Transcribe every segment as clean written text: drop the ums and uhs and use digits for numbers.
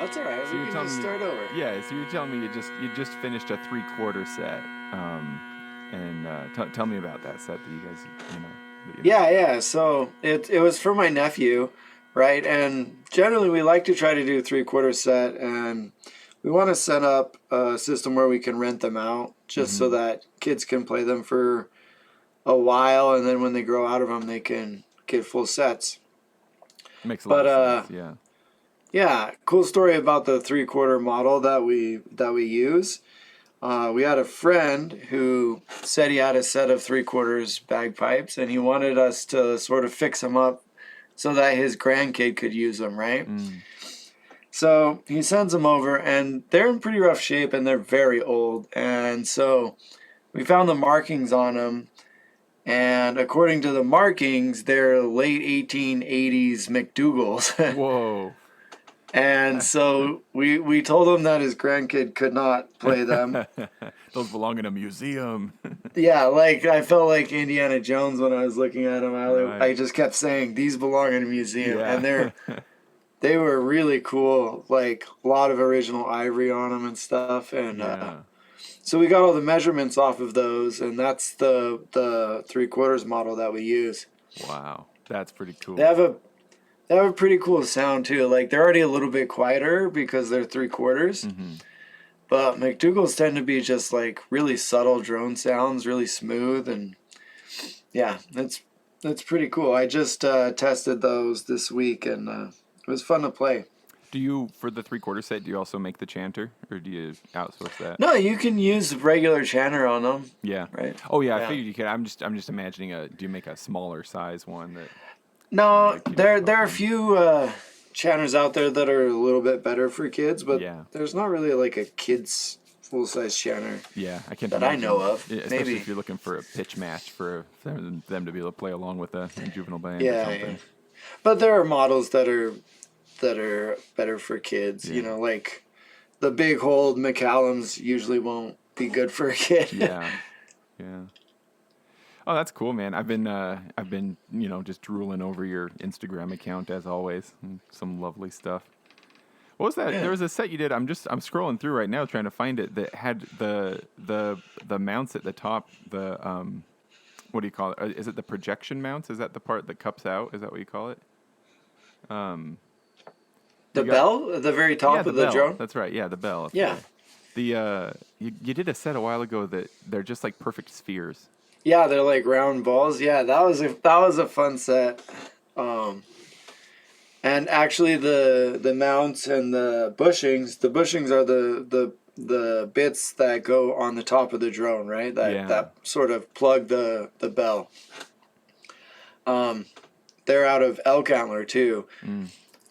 That's all right. So We you're can telling just me, start over. yeah. So you're telling me you just finished a 3/4 set, and tell me about that set that you guys Yeah. So it was for my nephew, right? And generally we like to try to do 3/4 set, and we want to set up a system where we can rent them out, just so that kids can play them for a while, and then when they grow out of them, they can get full sets. makes a But lot of sense. Yeah. yeah, cool story about the 3/4 model that we use. We had a friend who said he had a set of 3/4 bagpipes, and he wanted us to sort of fix them up so that his grandkid could use them, right? So he sends them over, and they're in pretty rough shape, and they're very old. And so we found the markings on them, and according to the markings, they're late 1880s McDougalls. Whoa. And so we told him that his grandkid could not play them. Those belong in a museum. Yeah, like I felt like Indiana Jones when I was looking at them. Right. I just kept saying these belong in a museum, Yeah. and they were really cool. Like a lot of original ivory on them and stuff. And Yeah. so we got all the measurements off of those, and that's the 3/4 model that we use. Wow, that's pretty cool. They have a pretty cool sound too. Like they're already a little bit quieter because they're 3/4. But McDougalls tend to be just like really subtle drone sounds, really smooth, and yeah, that's pretty cool. I just tested those this week, and it was fun to play. Do you, for the 3/4 set, do you also make the chanter, or do you outsource that? No, you can use regular chanter on them. Yeah. Right. Oh yeah, I Yeah. figured you could. I'm just imagining do you make a smaller size one that? No, Like, keep there it are a open. few chanters out there that are a little bit better for kids, but Yeah. there's not really like a kids full size chanter. Yeah, I can't. That I imagine. know of. Yeah, especially Maybe. if you're looking for a pitch match for them to be able to play along with a juvenile band or Yeah, something. yeah. But there are models that are better for kids. Yeah. You know, like the big hold McCallums usually won't be good for a kid. Yeah. Yeah. Oh, that's cool, man. I've been just drooling over your Instagram account as always. Some lovely stuff. What was that? Yeah. There was a set you did. I'm scrolling through right now trying to find it that had the mounts at the top. The what do you call it? Is it the projection mounts? Is that the part that cups out? Is that what you call it? The bell at the very top of the bell. drone? That's right. Yeah, the bell. Yeah. The you did a set a while ago that they're just like perfect spheres. Yeah, they're like round balls. Yeah, that was a fun set. And actually the mounts and the bushings are the bits that go on the top of the drone, right? That sort of plug the bell. They're out of elk antler too.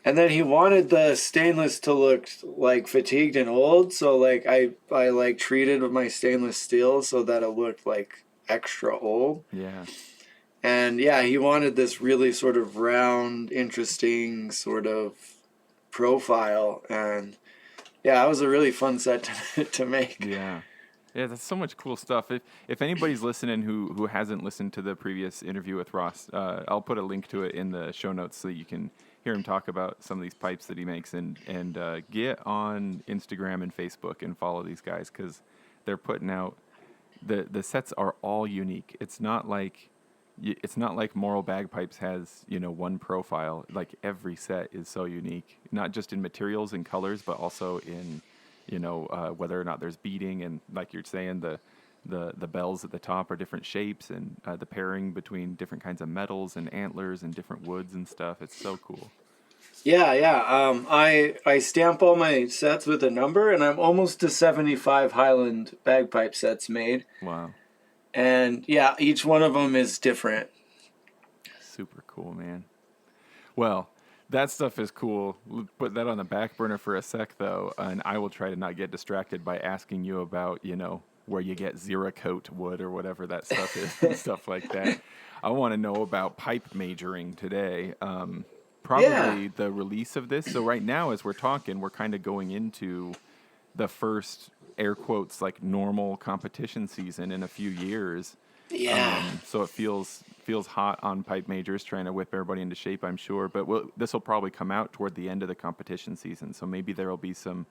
And then he wanted the stainless to look like fatigued and old, so like I like treated my stainless steel so that it looked like extra old. Yeah. And yeah, he wanted this really sort of round, interesting sort of profile, and yeah, it was a really fun set to make. Yeah. Yeah, that's so much cool stuff. If anybody's listening who hasn't listened to the previous interview with Ross, I'll put a link to it in the show notes so you can hear him talk about some of these pipes that he makes, and get on Instagram and Facebook and follow these guys because they're putting out the sets are all unique. It's not like Moral Bagpipes has one profile. Like every set is so unique, not just in materials and colors, but also in whether or not there's beading, and like you're saying, the bells at the top are different shapes, and the pairing between different kinds of metals and antlers and different woods and stuff. It's so cool. Yeah. I stamp all my sets with a number, and I'm almost to 75 Highland bagpipe sets made. Wow. And yeah, each one of them is different. Super cool, man. Well, that stuff is cool. We'll put that on the back burner for a sec, though, and I will try to not get distracted by asking you about, where you get Zeracoat wood or whatever that stuff is and stuff like that. I want to know about pipe majoring today. Probably the release of this. So right now, as we're talking, we're kind of going into the first, air quotes, like normal competition season in a few years. Yeah. So it feels hot on pipe majors trying to whip everybody into shape, I'm sure. But this will probably come out toward the end of the competition season. So maybe there will be some,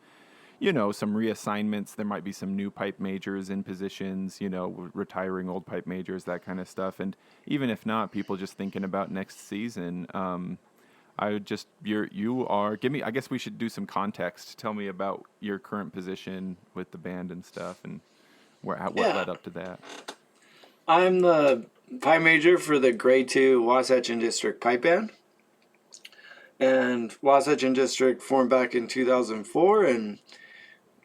some reassignments. There might be some new pipe majors in positions, retiring old pipe majors, that kind of stuff. And even if not, people just thinking about next season. I would just, I guess we should do some context. Tell me about your current position with the band and stuff and what led up to that. I'm the pipe major for the grade 2 Wasatch and District pipe band. And Wasatch and District formed back in 2004, and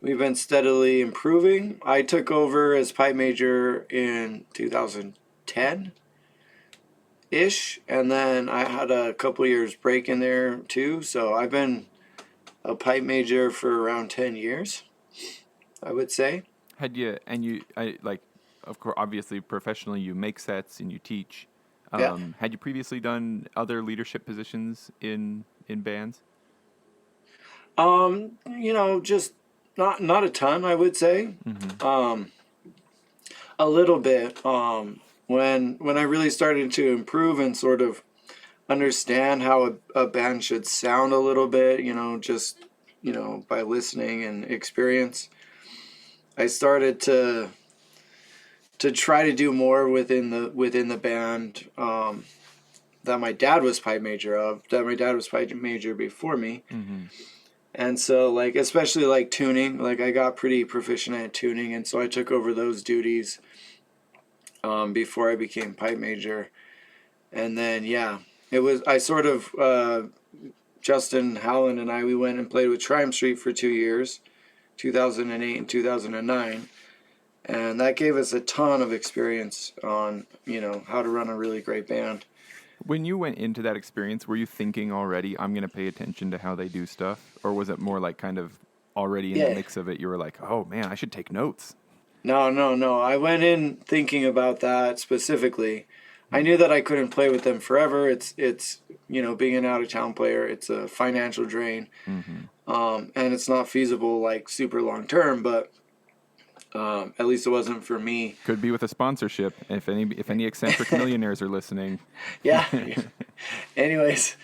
we've been steadily improving. I took over as pipe major in 2010-ish, and then I had a couple years break in there too. So I've been a pipe major for around 10 years, I would say. Of course, obviously, professionally, you make sets and you teach. Had you previously done other leadership positions in bands? Just not a ton, I would say. Mm-hmm. A little bit. When I really started to improve and sort of understand how a band should sound a little bit, by listening and experience, I started to try to do more within the band that my dad was pipe major of. That my dad was pipe major before me, and so especially tuning. I got pretty proficient at tuning, and so I took over those duties before I became pipe major, and then Justin Howland and we went and played with Triumph Street for 2 years, 2008 and 2009. And that gave us a ton of experience on, how to run a really great band. When you went into that experience, were you thinking already, I'm going to pay attention to how they do stuff? Or was it more kind of already in the mix of it, you were like, oh man, I should take notes? No. I went in thinking about that specifically. I knew that I couldn't play with them forever. It's being an out-of-town player, it's a financial drain. And it's not feasible, super long-term, but... at least it wasn't for me. Could be with a sponsorship. If any eccentric millionaires are listening. Yeah. Anyways,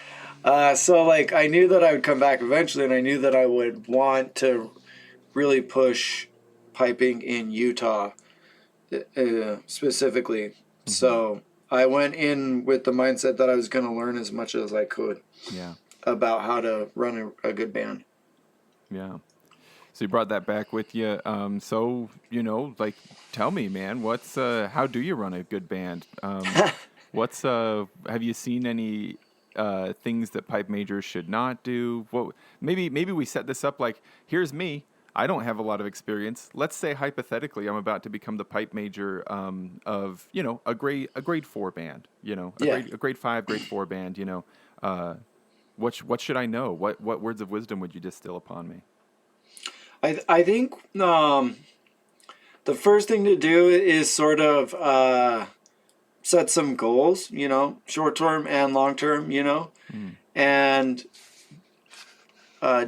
so I knew that I would come back eventually, and I knew that I would want to really push piping in Utah, specifically. So I went in with the mindset that I was going to learn as much as I could. Yeah. About how to run a good band. Yeah. So you brought that back with you. Tell me, man, how do you run a good band? Have you seen any things that pipe majors should not do? Maybe we set this up here's me. I don't have a lot of experience. Let's say hypothetically, I'm about to become the pipe major of a grade 4 band. A grade 5, grade 4 band. What should I know? What words of wisdom would you distill upon me? I think the first thing to do is sort of set some goals, short term and long term, and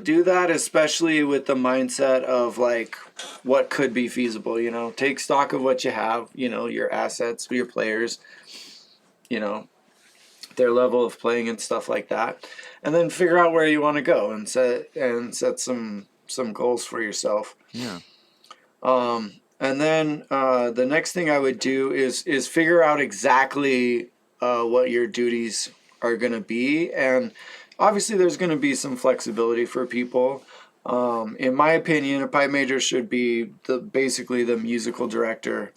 do that especially with the mindset of what could be feasible. Take stock of what you have, your assets, your players, their level of playing and stuff like that, and then figure out where you want to go and set some goals for yourself. Yeah. And then the next thing I would do is figure out exactly what your duties are going to be. And obviously there's going to be some flexibility for people. In my opinion, a pipe major should be basically the musical director,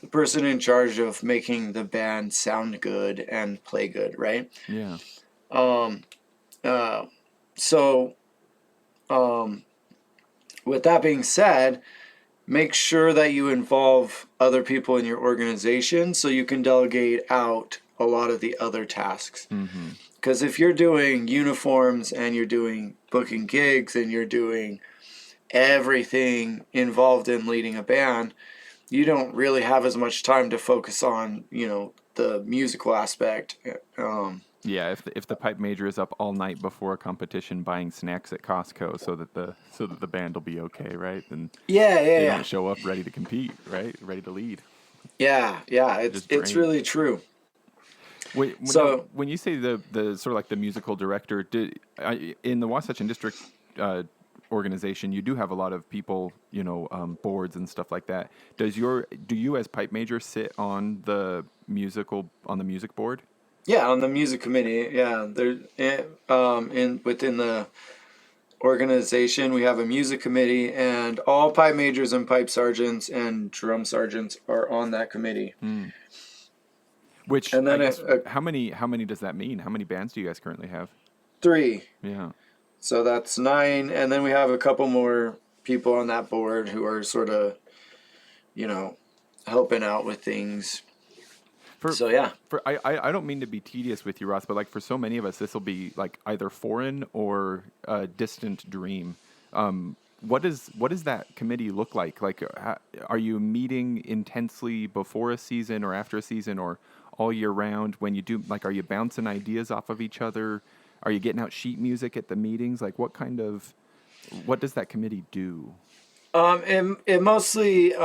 the person in charge of making the band sound good and play good, right? Yeah. With that being said, make sure that you involve other people in your organization so you can delegate out a lot of the other tasks. Because if you're doing uniforms and you're doing booking gigs and you're doing everything involved in leading a band, you don't really have as much time to focus on, the musical aspect. Yeah, if the pipe major is up all night before a competition buying snacks at Costco so that the band will be okay, right? And they don't show up ready to compete, right? Ready to lead. Yeah, it's Just it's drain. really true. Now, So when you say the sort of like the musical director, in the Wasatch and District uh, organization, you do have a lot of people, boards and stuff like that. Do you as pipe major sit on the music board? yeah, on the music committee, yeah, in within the organization we have a music committee, and all pipe majors and pipe sergeants and drum sergeants are on that committee. Which And I then guess how many does that mean? How many bands do you guys currently have? 3. Yeah. So that's 9, and then we have a couple more people on that board who are sort of, you know, helping out with things. For So yeah. I don't mean to be tedious with you, Ross, but like for so many of us, this will be like either foreign or a distant dream. What does that committee look like? Like, are you meeting intensely before a season or after a season or all year round? When you do, like, are you bouncing ideas off of each other? Are you getting out sheet music at the meetings? Like, what does that committee do? It mostly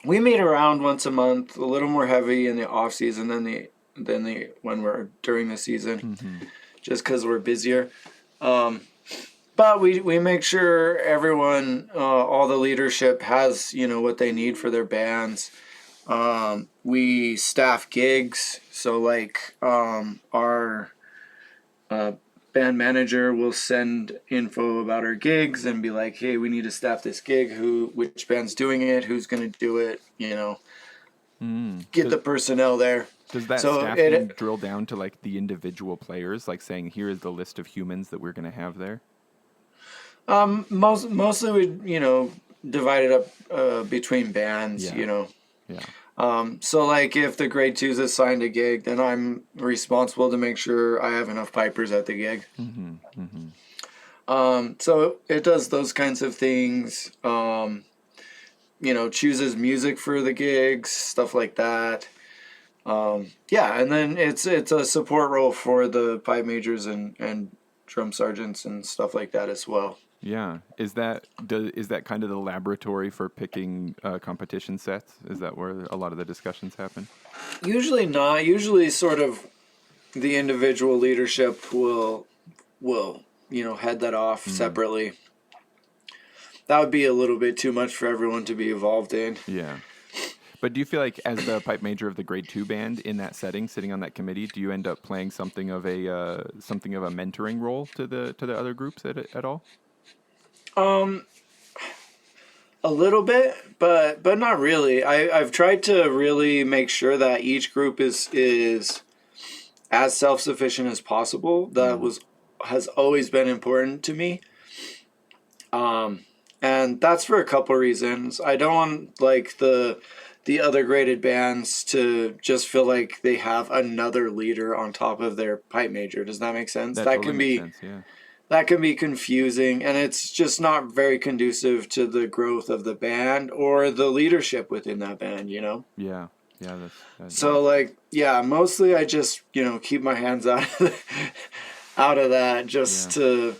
we meet around once a month, a little more heavy in the off season than the when we're during the season, just because we're busier. But we make sure everyone, all the leadership has, what they need for their bands. We staff gigs, so like our band manager will send info about our gigs and be like, hey, we need to staff this gig. Which band's doing it? Who's going to do it? Get Does, the personnel there. does that So staffing drill down to like the individual players, like saying, here is the list of humans that we're going to have there? mostly we divide it up between bands. Yeah. Yeah. So like if the grade twos assigned a gig, then I'm responsible to make sure I have enough pipers at the gig. So it does those kinds of things. Chooses music for the gigs, stuff like that. Yeah, and then it's a support role for the pipe majors and drum sergeants and stuff like that as well. Yeah. Is that kind of the laboratory for picking competition sets? Is that where a lot of the discussions happen? Usually not. Usually sort of the individual leadership will head that off separately. That would be a little bit too much for everyone to be involved in. Yeah. But do you feel like, as the pipe major of the grade 2 band in that setting, sitting on that committee, do you end up playing something of a mentoring role to the other groups at all? A little bit, but not really. I've tried to really make sure that each group is as self-sufficient as possible. That has always been important to me. And that's for a couple reasons. I don't want like the other graded bands to just feel like they have another leader on top of their pipe major. Does that make sense? That That totally can makes be sense, yeah. that can be confusing, and it's just not very conducive to the growth of the band or the leadership within that band. Yeah. Yeah, So like, yeah, mostly I just, keep my hands out of that just to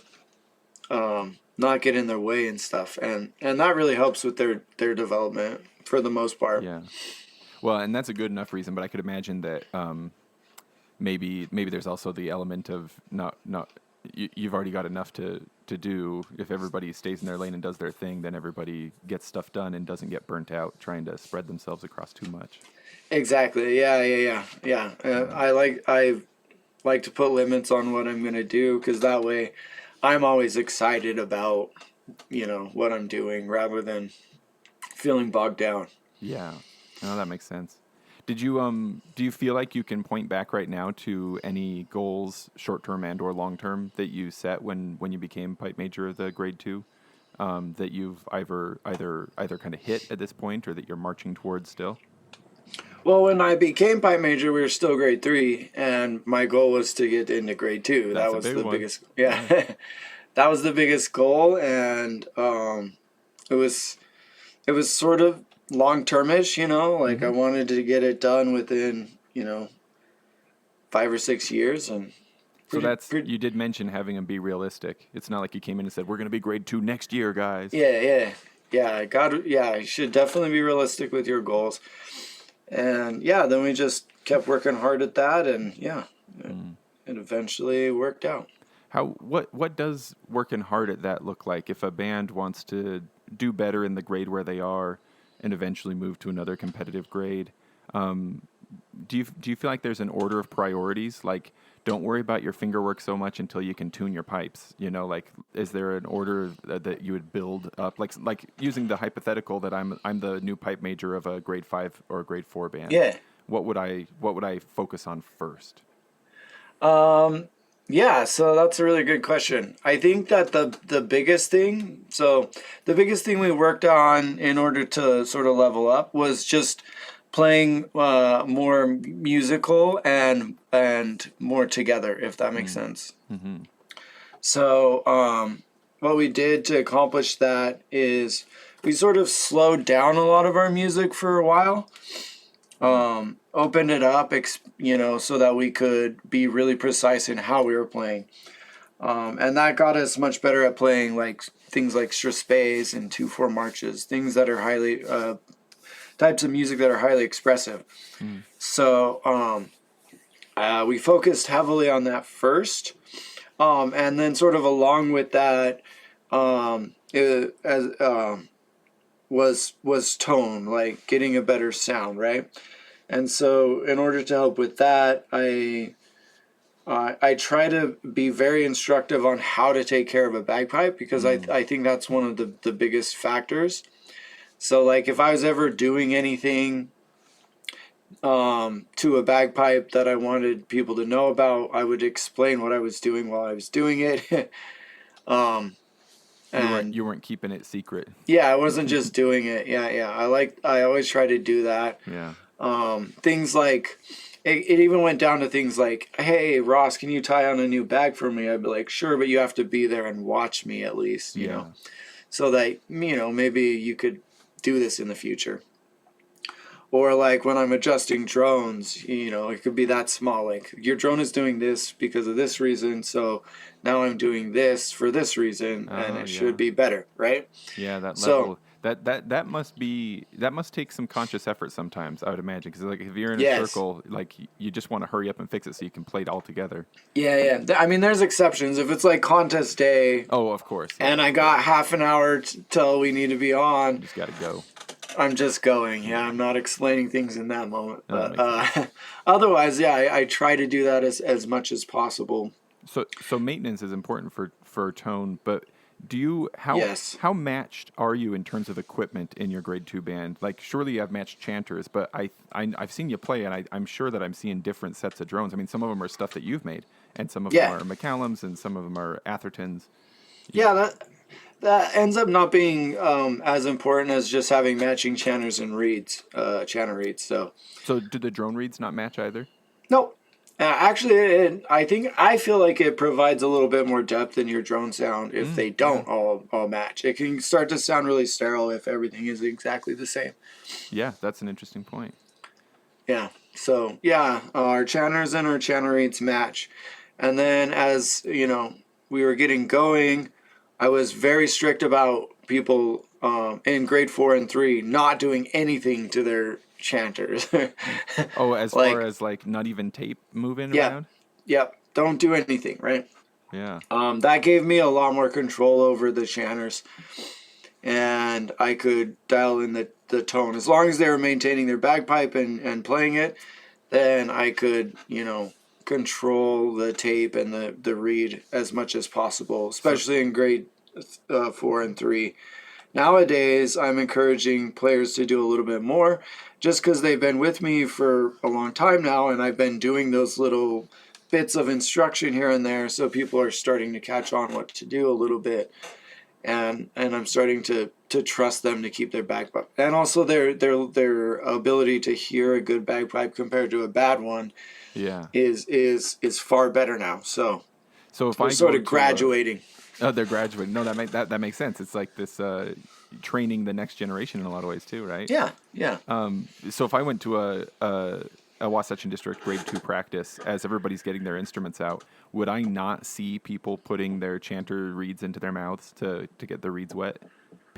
not get in their way and stuff. And that really helps with their development for the most part. yeah. Well, and that's a good enough reason, but I could imagine that maybe there's also the element of not you've already got enough to do. If everybody stays in their lane and does their thing, then everybody gets stuff done and doesn't get burnt out trying to spread themselves across too much. Exactly. Yeah. I like to put limits on what I'm going to do, because that way I'm always excited about, what I'm doing rather than feeling bogged down. Yeah. No, that makes sense. Do you feel like you can point back right now to any goals, short term and or long term, that you set when you became pipe major of the grade 2, that you've either kind of hit at this point or that you're marching towards still? Well, when I became pipe major, we were still grade 3, and my goal was to get into grade 2. That's that was a big the one. biggest. Yeah, that was the biggest goal, and it was sort of long termish. Like I wanted to get it done within 5 or 6 years, and you did mention having them be realistic. It's not like you came in and said, we're going to be grade 2 next year, guys. Yeah. You should definitely be realistic with your goals. And yeah, then we just kept working hard at that, and it eventually worked out. What does working hard at that look like if a band wants to do better in the grade where they are and eventually move to another competitive grade? Do you feel like there's an order of priorities? Like, don't worry about your finger work so much until you can tune your pipes. Like, is there an order that you would build up? Like using the hypothetical that I'm the new pipe major of a grade 5 or a grade 4 band. Yeah. What would I focus on first? Yeah, so that's a really good question. I think that the biggest thing, we worked on in order to sort of level up was just playing more musical and more together, if that makes sense. Mm-hmm. So what we did to accomplish that is we sort of slowed down a lot of our music for a while. Opened it up, so that we could be really precise in how we were playing. And that got us much better at playing like things like strathspeys and 2/4 marches, things that are highly, types of music that are highly expressive. So we focused heavily on that first. And then sort of along with that, was tone, like getting a better sound, right? And so in order to help with that, I try to be very instructive on how to take care of a bagpipe, because I think that's one of the biggest factors. So like if I was ever doing anything to a bagpipe that I wanted people to know about, I would explain what I was doing while I was doing it. You weren't keeping it secret. Yeah, I wasn't just doing it. Yeah. I always try to do that. Yeah. Things like, it even went down to things like, hey, Ross, can you tie on a new bag for me? I'd be like, sure, but you have to be there and watch me at least, you know, so that, maybe you could do this in the future. Or like when I'm adjusting drones, it could be that small. Like your drone is doing this because of this reason, so now I'm doing this for this reason, and it should be better, right? Yeah, that level. That must take some conscious effort sometimes, I would imagine, because like if you're in a circle, like you just want to hurry up and fix it so you can play it all together. Yeah. I mean, there's exceptions. If it's like contest day, of course, and I got half an hour till we need to be on, you just gotta go. I'm just going. Yeah, I'm not explaining things in that moment. But otherwise, I try to do that as much as possible. So maintenance is important for tone, but how matched are you in terms of equipment in your grade 2 band? Like surely you have matched chanters, but I've seen you play, and I'm sure that I'm seeing different sets of drones. I mean, some of them are stuff that you've made, and some of them are McCallum's, and some of them are Atherton's. Yeah, that ends up not being as important as just having matching chanters and reeds, chanter reeds. So do the drone reeds not match either? No. Actually, I feel like it provides a little bit more depth in your drone sound if they don't all match. It can start to sound really sterile if everything is exactly the same. Yeah, that's an interesting point. Yeah. So, our chanters and our chanter reeds match. And then as, we were getting going, I was very strict about people in grade 4 and 3 not doing anything to their chanters. As far as like not even tape moving around? Yep. Don't do anything, right? Yeah. That gave me a lot more control over the chanters, and I could dial in the tone. As long as they were maintaining their bagpipe and playing it, then I could, control the tape and the reed as much as possible, especially in grade 4 and 3. Nowadays, I'm encouraging players to do a little bit more, just because they've been with me for a long time now, and I've been doing those little bits of instruction here and there, so people are starting to catch on what to do a little bit, and I'm starting to trust them to keep their bagpipe, and also their ability to hear a good bagpipe compared to a bad one. is far better now. So if we're sort of graduating. They're graduating. No, that makes sense. It's like this training the next generation in a lot of ways too, right? Yeah. So if I went to a Wasatch District grade 2 practice, as everybody's getting their instruments out, would I not see people putting their chanter reeds into their mouths to get the reeds wet?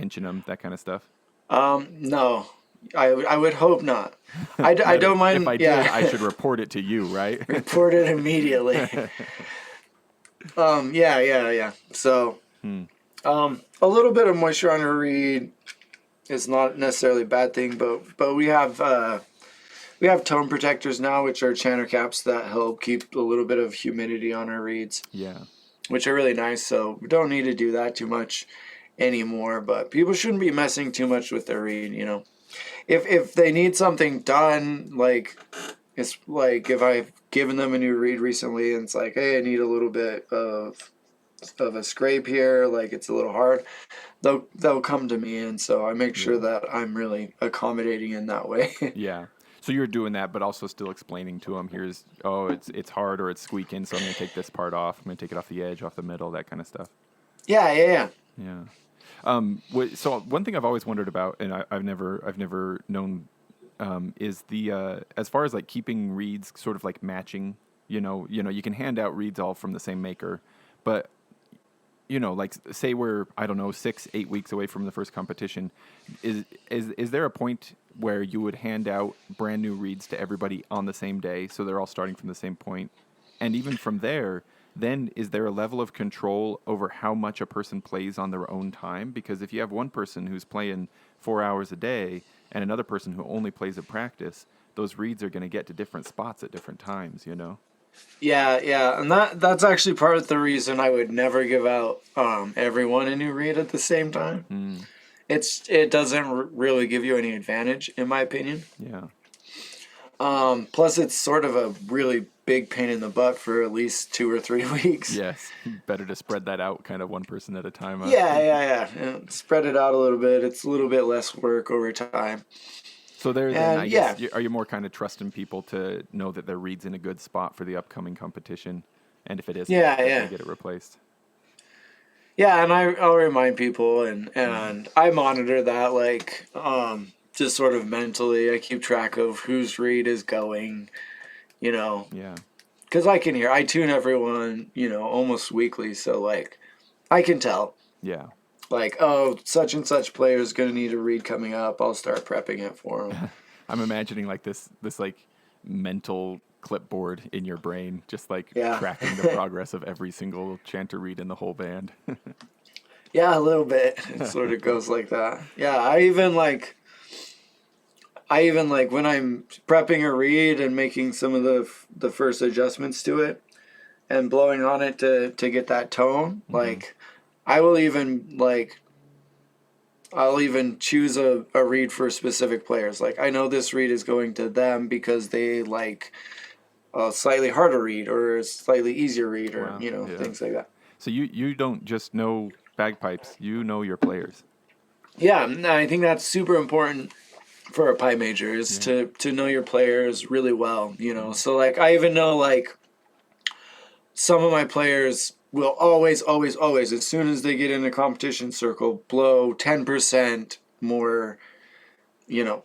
pinching them, that kind of stuff? No, I would hope not. I don't mind. If I did, I should report it to you, right? Report it immediately. Yeah. So, a little bit of moisture on a reed is not necessarily a bad thing, but we have tone protectors now, which are chanter caps that help keep a little bit of humidity on our reeds. Yeah. Which are really nice. So we don't need to do that too much anymore. But people shouldn't be messing too much with their reed. If they need something done, like it's like if I've given them a new reed recently and it's like, hey, I need a little bit of a scrape here, like it's a little hard, they'll come to me, and so I make sure that I'm really accommodating in that way. Yeah. So you're doing that, but also still explaining to them, it's hard or it's squeaking, so I'm going to take this part off. I'm going to take it off the edge, off the middle, that kind of stuff. Yeah. So one thing I've always wondered about, and I've never known, is the as far as like keeping reeds sort of like matching. You can hand out reeds all from the same maker, but like say we're, I don't know, 6-8 weeks away from the first competition. Is there a point where you would hand out brand new reeds to everybody on the same day, so they're all starting from the same point? And even from there, then is there a level of control over how much a person plays on their own time? Because if you have one person who's playing 4 hours a day and another person who only plays at practice, those reeds are going to get to different spots at different times, Yeah, and that's actually part of the reason I would never give out everyone a new reed at the same time. It doesn't really give you any advantage, in my opinion. Yeah. Plus, it's sort of a really big pain in the butt for at least 2 or 3 weeks. Yes, better to spread that out, kind of one person at a time. Yeah. Spread it out a little bit. It's a little bit less work over time. So I guess, are you more kind of trusting people to know that their reed's in a good spot for the upcoming competition, and if it isn't, they get it replaced? Yeah, and I'll remind people, and I monitor that, like, just sort of mentally. I keep track of whose reed is going, Yeah. Because I tune everyone, almost weekly, so, like, I can tell. Yeah. Like, oh, such and such player is going to need a reed coming up. I'll start prepping it for him. I'm imagining like this like mental clipboard in your brain, just like tracking the progress of every single chanter reed in the whole band. Yeah, a little bit. It sort of goes like that. Yeah, I even like when I'm prepping a reed and making some of the first adjustments to it and blowing on it to get that tone, like I will even I'll even choose a reed for specific players. Like, I know this reed is going to them because they like a slightly harder reed or a slightly easier reed or, things like that. So you don't just know bagpipes, you know your players. Yeah, I think that's super important for a pipe major is to know your players really well, So, like, I even know, like, some of my players will always, as soon as they get in a competition circle, blow 10% more, so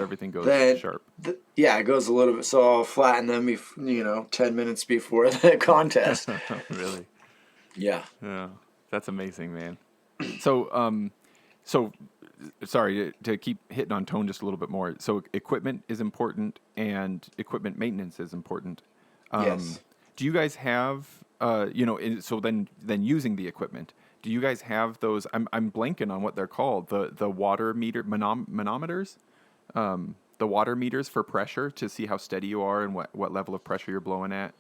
everything goes sharp. It goes a little bit. So I'll flatten them, 10 minutes before the contest. Really? Yeah. Yeah. That's amazing, man. So, sorry to keep hitting on tone just a little bit more. So equipment is important and equipment maintenance is important. Yes. Do you guys have, so then using the equipment, do you guys have those? I'm blanking on what they're called. The water meter manometers, the water meters for pressure to see how steady you are and what level of pressure you're blowing at.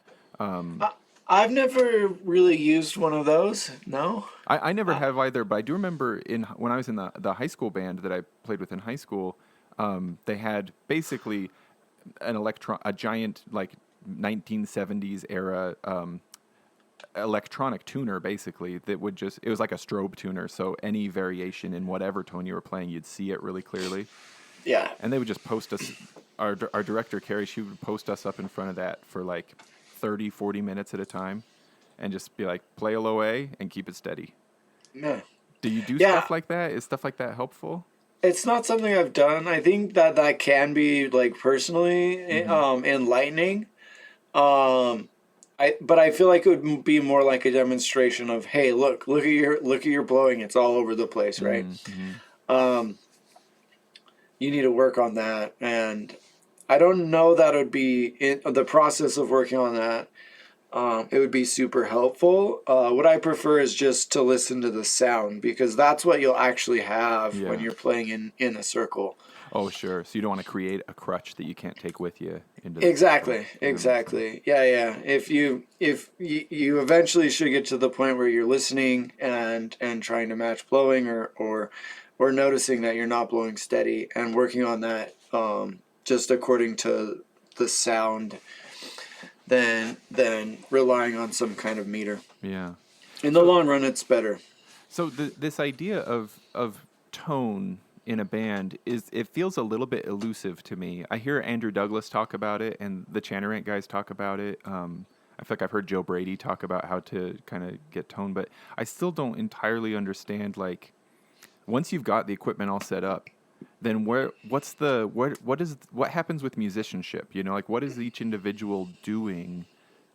I've never really used one of those. No. I never have either, but I do remember when I was in the high school band that I played with in high school, they had basically a giant like 1970s era electronic tuner, basically, that would it was like a strobe tuner, so any variation in whatever tone you were playing, you'd see it really clearly. Yeah. And they would just post us, our director, Carrie, she would post us up in front of that for like 30-40 minutes at a time and just be like, play a low A and keep it steady. Yeah. Do you do stuff like that? Is stuff like that helpful? It's not something I've done. I think that can be, like, personally enlightening. but I feel like it would be more like a demonstration of, hey, look at your blowing. It's all over the place, right? You need to work on that, and I don't know that it would be in the process of working on that. It would be super helpful. What I prefer is just to listen to the sound, because that's what you'll actually have when you're playing in a circle. Oh, sure. So you don't want to create a crutch that you can't take with you into the Exactly. Yeah. If you eventually should get to the point where you're listening and trying to match blowing, or noticing that you're not blowing steady and working on that just according to the sound, than relying on some kind of meter. Yeah. In the long run, it's better. So this idea of tone in a band it feels a little bit elusive to me. I hear Andrew Douglas talk about it, and the Chanterant guys talk about it. I feel like I've heard Joe Brady talk about how to kind of get tone, but I still don't entirely understand. Like, once you've got the equipment all set up, then what happens with musicianship? You know, like, what is each individual doing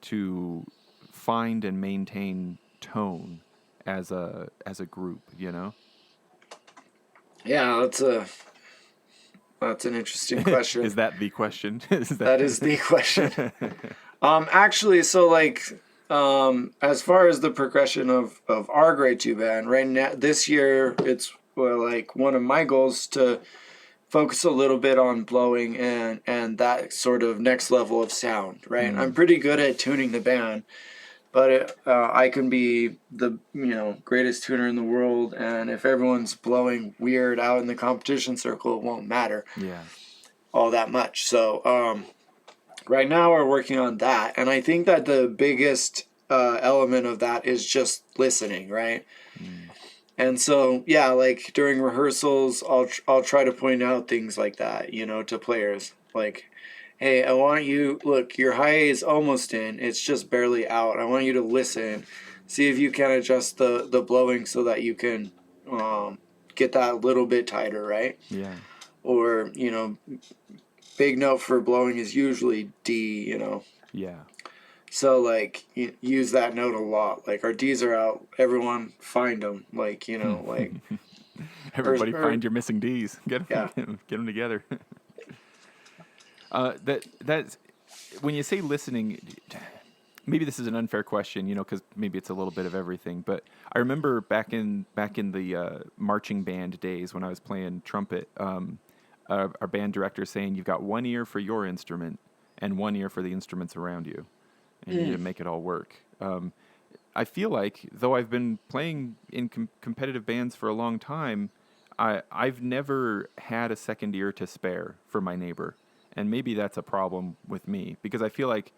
to find and maintain tone as a group? You know. Yeah, that's an interesting question. Is that the question? That is the question. Actually, so like, as far as the progression of our grade 2 band, right now, this year, it's like one of my goals to focus a little bit on blowing and that sort of next level of sound, right? I'm pretty good at tuning the band, but I can be the greatest tuner in the world, and if everyone's blowing weird out in the competition circle, it won't matter all that much. So right now we're working on that, and I think that the biggest element of that is just listening, right? And so like during rehearsals, I'll try to point out things like that, to players, like, hey, I want you, look, your high A is almost in. It's just barely out. I want you to listen. See if you can adjust the blowing so that you can get that a little bit tighter, right? Yeah. Or, big note for blowing is usually D, Yeah. So, like, use that note a lot. Like, our Ds are out. Everyone find them. Like, like... Everybody find your missing Ds. Get them together. That's when you say listening, maybe this is an unfair question, because maybe it's a little bit of everything. But I remember back in the marching band days when I was playing trumpet, our band director saying you've got one ear for your instrument and one ear for the instruments around you, and you need to make it all work. I feel like, though I've been playing in competitive bands for a long time, I've never had a second ear to spare for my neighbor. And maybe that's a problem with me, because I feel like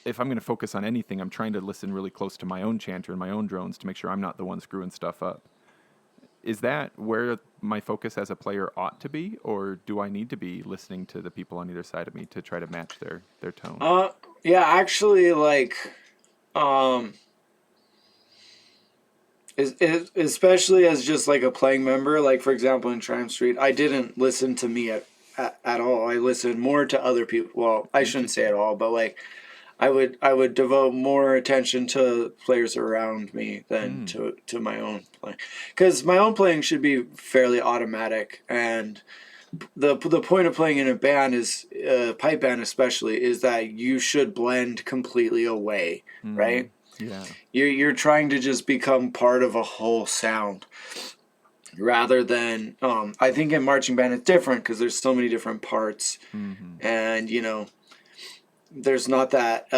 if I'm going to focus on anything, I'm trying to listen really close to my own chanter and my own drones to make sure I'm not the one screwing stuff up. Is that where my focus as a player ought to be, or do I need to be listening to the people on either side of me to try to match their tone? Yeah, actually, like, especially as just like a playing member, like, for example, in Triumph Street, I didn't listen to me at all. I listened more to other people. Well, I shouldn't say at all, but like, I would devote more attention to players around me than to my own playing, because my own playing should be fairly automatic. And the point of playing in a band is pipe band especially, is that you should blend completely away, right? Yeah, you're trying to just become part of a whole sound, rather than I think in marching band it's different because there's so many different parts, and there's not that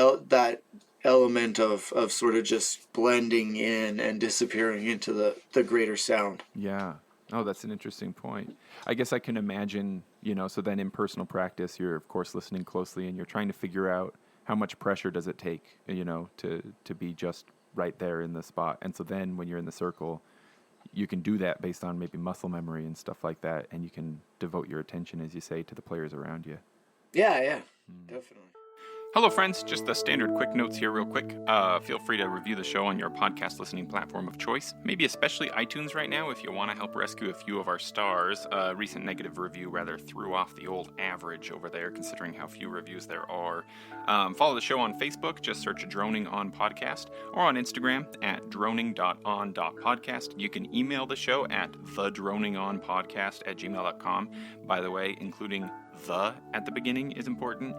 element of sort of just blending in and disappearing into the greater sound. Yeah. Oh, that's an interesting point. I guess I can imagine, so then in personal practice, you're, of course, listening closely, and you're trying to figure out how much pressure does it take, to be just right there in the spot. And so then when you're in the circle, you can do that based on maybe muscle memory and stuff like that, and you can devote your attention, as you say, to the players around you. Yeah, definitely. Hello, friends. Just the standard quick notes here, real quick. Feel free to review the show on your podcast listening platform of choice, maybe especially iTunes right now if you want to help rescue a few of our stars. A recent negative review rather threw off the old average over there, considering how few reviews there are. Follow the show on Facebook. Just search Droning On Podcast, or on Instagram at droning.on.podcast. You can email the show at TheDroningOnPodcast@gmail.com. By the way, including the at the beginning is important.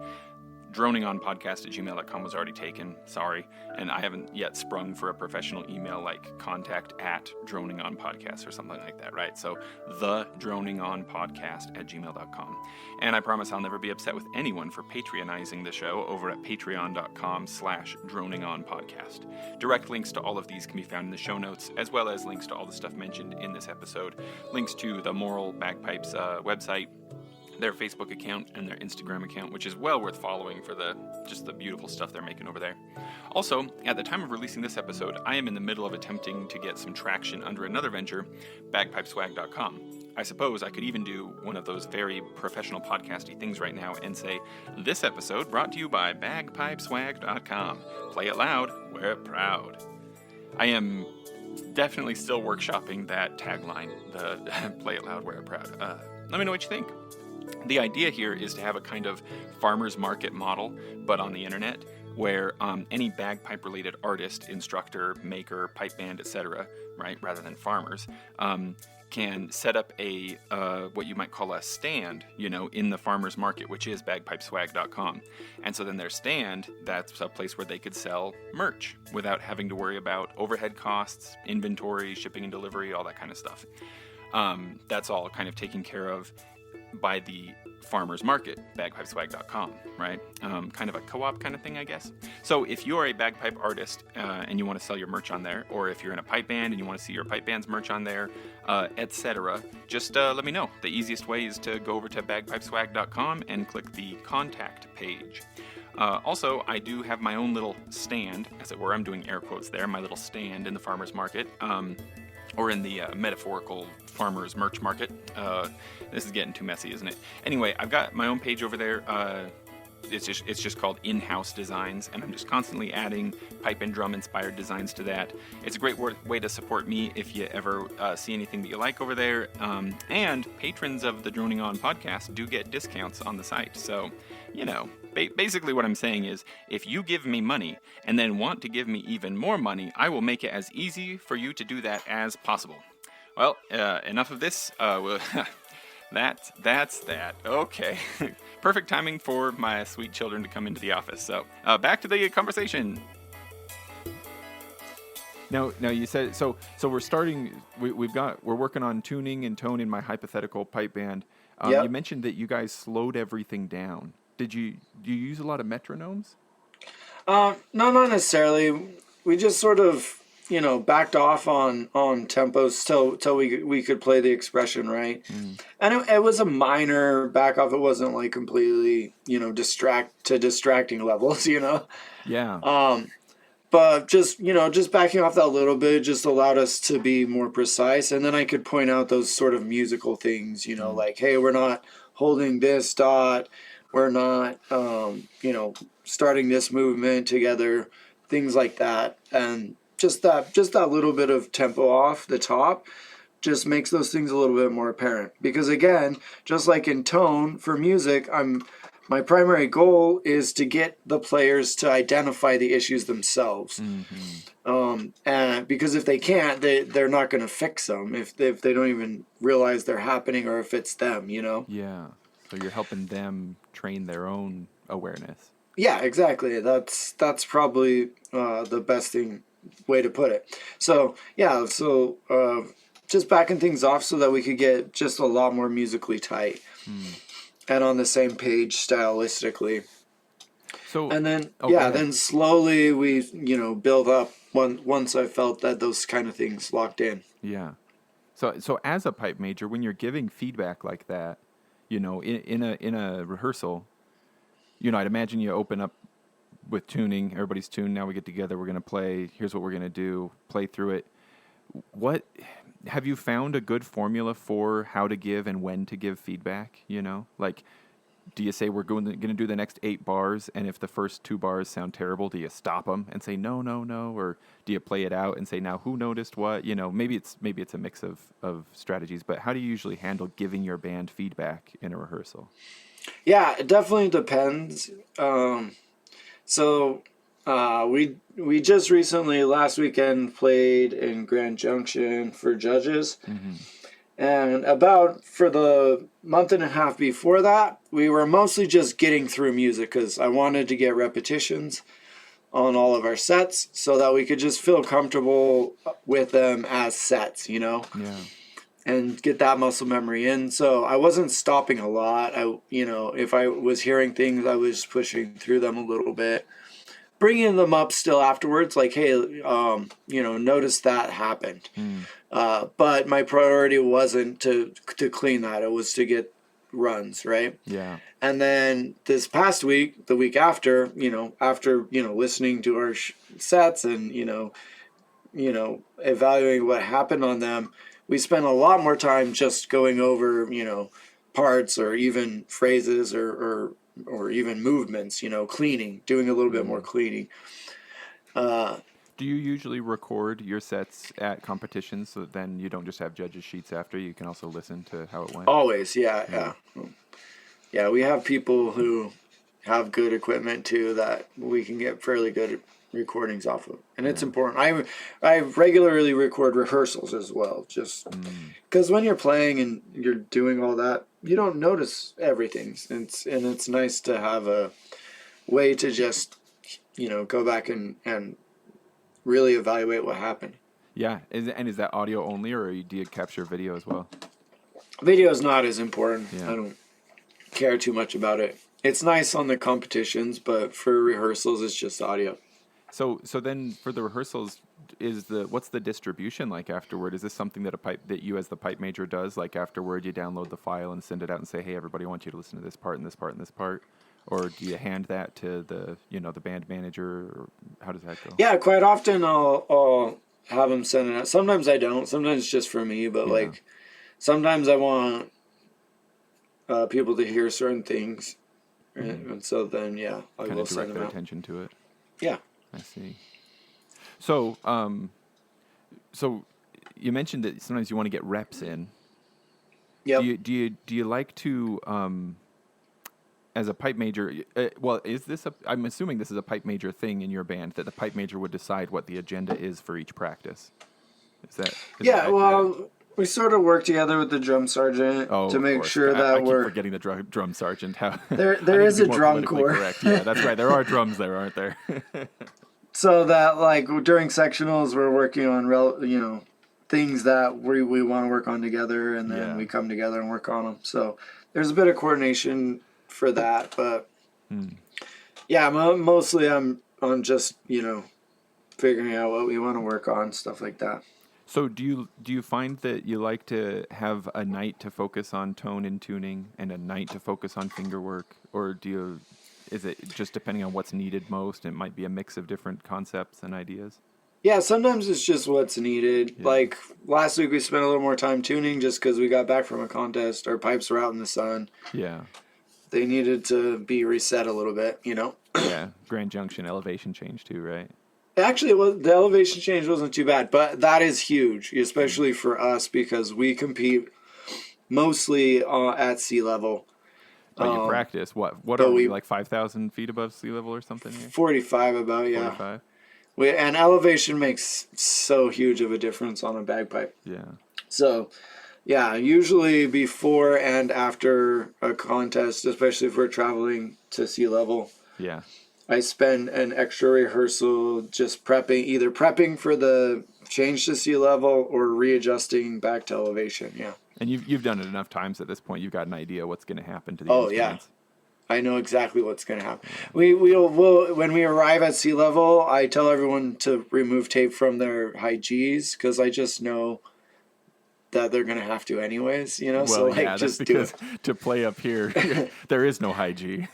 DroningOnPodcast@gmail.com was already taken, sorry, and I haven't yet sprung for a professional email like contact@DroningOnPodcast or something like that, right? So TheDroningOnPodcast@gmail.com. And I promise I'll never be upset with anyone for patronizing the show over at patreon.com/DroningOnPodcast. Direct links to all of these can be found in the show notes, as well as links to all the stuff mentioned in this episode, links to the Moral Bagpipes website, their Facebook account, and their Instagram account, which is well worth following for just the beautiful stuff they're making over there. Also, at the time of releasing this episode, I am in the middle of attempting to get some traction under another venture, bagpipeswag.com. I suppose I could even do one of those very professional podcasty things right now and say, this episode brought to you by bagpipeswag.com. Play it loud, wear it proud. I am definitely still workshopping that tagline, the play it loud, wear it proud. Let me know what you think. The idea here is to have a kind of farmer's market model, but on the internet, where any bagpipe-related artist, instructor, maker, pipe band, etc., right, rather than farmers, can set up a what you might call a stand, in the farmer's market, which is bagpipeswag.com. And so then their stand, that's a place where they could sell merch without having to worry about overhead costs, inventory, shipping and delivery, all that kind of stuff. That's all kind of taken care of by the farmer's market, bagpipeswag.com, right? Kind of a co-op kind of thing, I guess. So if you're a bagpipe artist and you want to sell your merch on there, or if you're in a pipe band and you want to see your pipe band's merch on there, etc., just let me know. The easiest way is to go over to bagpipeswag.com and click the contact page. Also, I do have my own little stand, as it were. I'm doing air quotes there, my little stand in the farmer's market. Or in the metaphorical farmer's merch market. This is getting too messy, isn't it? Anyway, I've got my own page over there. It's just called In-House Designs, and I'm just constantly adding pipe and drum inspired designs to that. It's a great way to support me if you ever see anything that you like over there. And patrons of the Droning On podcast do get discounts on the site. So, basically what I'm saying is, if you give me money and then want to give me even more money, I will make it as easy for you to do that as possible. Well, enough of this. That's that. Okay. Perfect timing for my sweet children to come into the office. So, back to the conversation. Now you said so we're starting. We're working on tuning and tone in my hypothetical pipe band. Yep. You mentioned that you guys slowed everything down. Do you use a lot of metronomes? No, not necessarily. We just sort of, backed off on tempos till we could play the expression right. And it was a minor back off. It wasn't like completely, distracting levels, Yeah. But just backing off that little bit just allowed us to be more precise. And then I could point out those sort of musical things, like, hey, we're not holding this dot. We're not, starting this movement together, things like that. And just that little bit of tempo off the top just makes those things a little bit more apparent. Because again, just like in tone for music, my primary goal is to get the players to identify the issues themselves. Mm-hmm. And because if they can't, they're not going to fix them if they don't even realize they're happening or if it's them, Yeah. So you're helping them train their own awareness. Yeah, exactly. That's probably the best way to put it. So yeah, just backing things off so that we could get just a lot more musically tight and on the same page stylistically. So and then then slowly we build up once I felt that those kind of things locked in. Yeah. So as a pipe major, when you're giving feedback like that, in a rehearsal, I'd imagine you open up with tuning. Everybody's tuned. Now we get together. We're going to play. Here's what we're going to do. Play through it. What have you found a good formula for how to give and when to give feedback? Like do you say we're going to do the next 8 bars, and if the first 2 bars sound terrible, do you stop them and say no, no, no, or do you play it out and say now who noticed what? You know, maybe it's a mix of strategies, but how do you usually handle giving your band feedback in a rehearsal? Yeah, it definitely depends. We just recently last weekend played in Grand Junction for judges. Mm-hmm. And about for the month and a half before that, we were mostly just getting through music because I wanted to get repetitions on all of our sets so that we could just feel comfortable with them as sets, you know? Yeah. And get that muscle memory in. So I wasn't stopping a lot. If I was hearing things, I was pushing through them a little bit, bringing them up still afterwards. Like, hey, notice that happened. But my priority wasn't to clean that. It was to get runs, right? Yeah. And then this past week, the week after, listening to our sets and, evaluating what happened on them, we spent a lot more time just going over, parts or even phrases or even movements, cleaning, doing a little bit more cleaning. Do you usually record your sets at competitions so that then you don't just have judges' sheets after? You can also listen to how it went? Always, yeah. Yeah, we have people who have good equipment too that we can get fairly good recordings off of, and it's important. I regularly record rehearsals as well, just because when you're playing and you're doing all that, you don't notice everything. It's nice to have a way to just go back and really evaluate what happened. Yeah, is that audio only, or do you capture video as well? Video is not as important. Yeah. I don't care too much about it. It's nice on the competitions, but for rehearsals, it's just audio. So then for the rehearsals, what's the distribution like afterward? Is this something that you as the pipe major does? Like afterward, you download the file and send it out and say, hey, everybody, I want you to listen to this part and this part and this part. Or do you hand that to the band manager? Or how does that go? Yeah, quite often I'll have them send it out. Sometimes I don't. Sometimes it's just for me. But sometimes I want people to hear certain things, and so then I will send them out. Attention to it. Yeah. I see. So, so you mentioned that sometimes you want to get reps in. Yep. Do you like to, as a pipe major? I'm assuming this is a pipe major thing in your band, that the pipe major would decide what the agenda is for each practice. Is that well, we sort of work together with the drum sergeant to make sure that I keep forgetting the drum sergeant. How there is a drum corps. Correct. Yeah, that's right. There are drums there, aren't there? So that during sectionals, we're working on things that we want to work on together, and then we come together and work on them. So there's a bit of coordination for that, but mostly I'm just figuring out what we want to work on, stuff like that. So do you find that you like to have a night to focus on tone and tuning and a night to focus on finger work, or is it just depending on what's needed most? It might be a mix of different concepts and ideas. Yeah, sometimes it's just what's needed. Yeah. Like last week we spent a little more time tuning just because we got back from a contest. Our pipes were out in the sun. Yeah. They needed to be reset a little bit, Yeah, Grand Junction elevation change too, right? Actually, the elevation change wasn't too bad, but that is huge, especially for us because we compete mostly at sea level. But you practice what are we like 5,000 feet above sea level or something here? 45 about, yeah. 45. And elevation makes so huge of a difference on a bagpipe. Yeah. So, yeah, usually before and after a contest, especially if we're traveling to sea level. Yeah. I spend an extra rehearsal just either prepping for the change to sea level or readjusting back to elevation. Yeah. And you've done it enough times at this point. You've got an idea what's going to happen to the instruments. Yeah. I know exactly what's going to happen. We'll when we arrive at sea level, I tell everyone to remove tape from their high Gs because I just know that they're going to have to anyways, Well, so just because to play up here, there is no high G.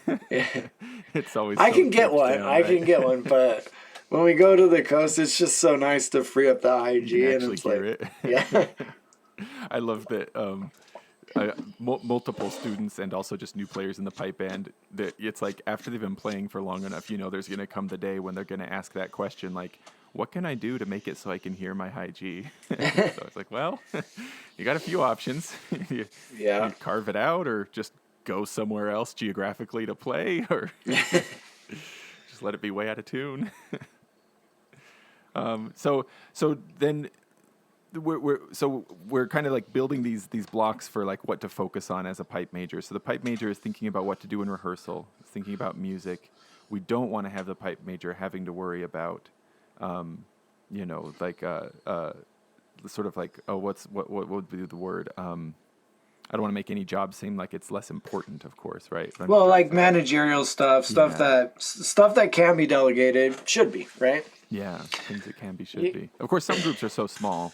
It's always I can get one, but when we go to the coast, it's just so nice to free up the high G. You can actually hear it. Yeah. I love that. multiple students and also just new players in the pipe band, that it's like after they've been playing for long enough, there's going to come the day when they're going to ask that question, like, what can I do to make it so I can hear my high G? So it's like, well, you got a few options. you, Yeah. you carve it out, or just go somewhere else geographically to play, or just let it be way out of tune. So then we're kind of like building these blocks for like what to focus on as a pipe major. So the pipe major is thinking about what to do in rehearsal, thinking about music. We don't want to have the pipe major having to worry about, sort of like, what would be the word? I don't want to make any job seem like it's less important, of course, right? But Well, like managerial stuff that can be delegated should be, right? Yeah, things that can be, should be. Of course, some groups are so small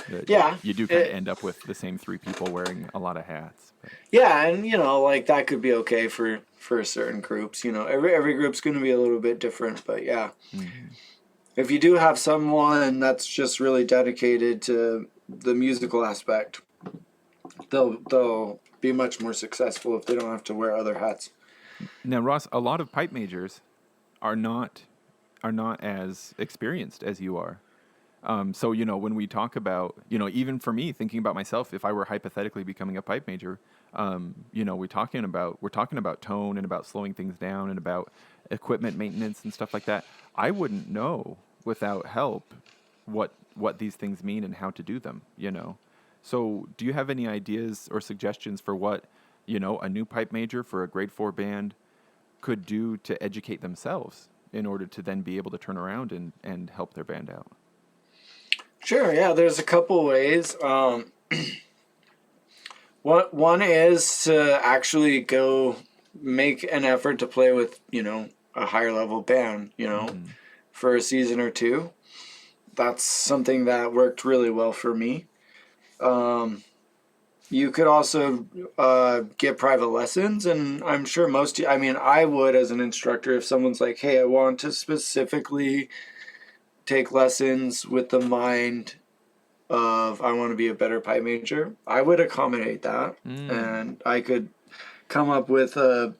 that Yeah. you do kind of end up with the same three people wearing a lot of hats. But. Yeah, and like that could be okay for certain groups. Every group's going to be a little bit different, but yeah. Mm-hmm. If you do have someone that's just really dedicated to the musical aspect, they'll be much more successful if they don't have to wear other hats. Now, Ross, a lot of pipe majors are not as experienced as you are. So, when we talk about, even for me, thinking about myself, if I were hypothetically becoming a pipe major, we're talking about tone and about slowing things down and about equipment maintenance and stuff like that. I wouldn't know without help what these things mean and how to do them, So do you have any ideas or suggestions for what, a new pipe major for a grade 4 band could do to educate themselves in order to then be able to turn around and help their band out? Sure, yeah, there's a couple ways. One is to actually go make an effort to play with, a higher level band, for a season or two. That's something that worked really well for me. You could also get private lessons, and I'm sure I would as an instructor if someone's like, hey, I want to specifically take lessons with the mind of I want to be a better pipe major, I would accommodate that, and I could come up with a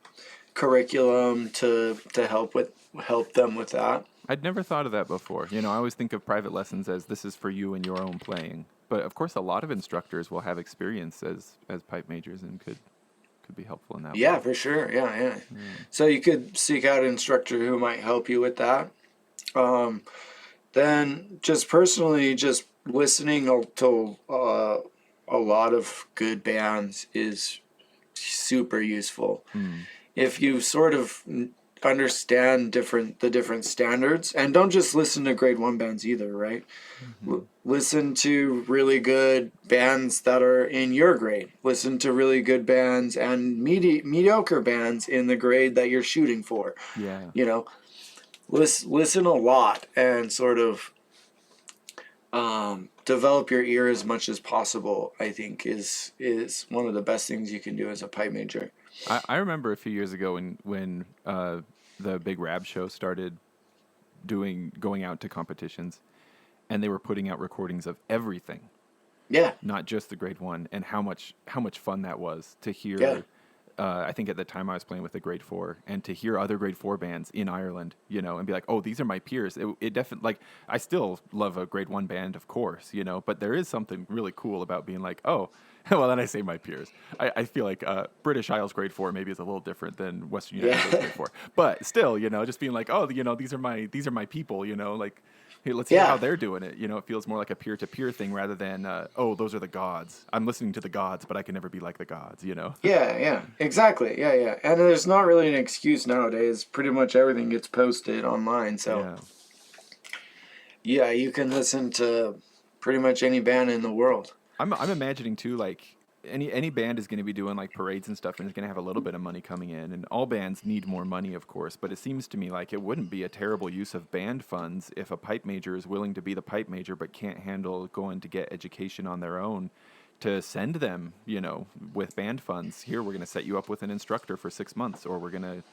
curriculum to help them with that. I'd never thought of that before. I always think of private lessons as this is for you and your own playing. But of course, a lot of instructors will have experience as pipe majors and could be helpful in that way. Yeah, for sure. Yeah. So you could seek out an instructor who might help you with that. Then just personally, just listening to a lot of good bands is super useful. If you sort of understand the different standards, and don't just listen to grade 1 bands either, right? Listen to really good bands that are in your grade. Listen to really good bands and mediocre bands in the grade that you're shooting for. Yeah. Listen a lot and sort of develop your ear as much as possible, I think is one of the best things you can do as a pipe major. I remember a few years ago when the Big Rab show started going out to competitions, and they were putting out recordings of everything. Yeah. Not just the grade 1, and how much fun that was to hear. Yeah. I think at the time I was playing with the grade 4, and to hear other grade 4 bands in Ireland, and be like, oh, these are my peers. It definitely, like, I still love a grade 1 band, of course, but there is something really cool about being like, oh, well, then I say my peers. I feel like British Isles grade 4 maybe is a little different than Western United States grade 4, but still, just being like, oh, these are my people, like. Hey, let's hear how they're doing it. It feels more like a peer-to-peer thing rather than, oh, those are the gods. I'm listening to the gods, but I can never be like the gods, Yeah, exactly. Yeah. And there's not really an excuse nowadays. Pretty much everything gets posted online. So, yeah, you can listen to pretty much any band in the world. I'm imagining, too, like, any band is going to be doing like parades and stuff, and is going to have a little bit of money coming in, and all bands need more money, of course, but it seems to me like it wouldn't be a terrible use of band funds if a pipe major is willing to be the pipe major but can't handle going to get education on their own, to send them, with band funds. Here, we're going to set you up with an instructor for 6 months, or we're going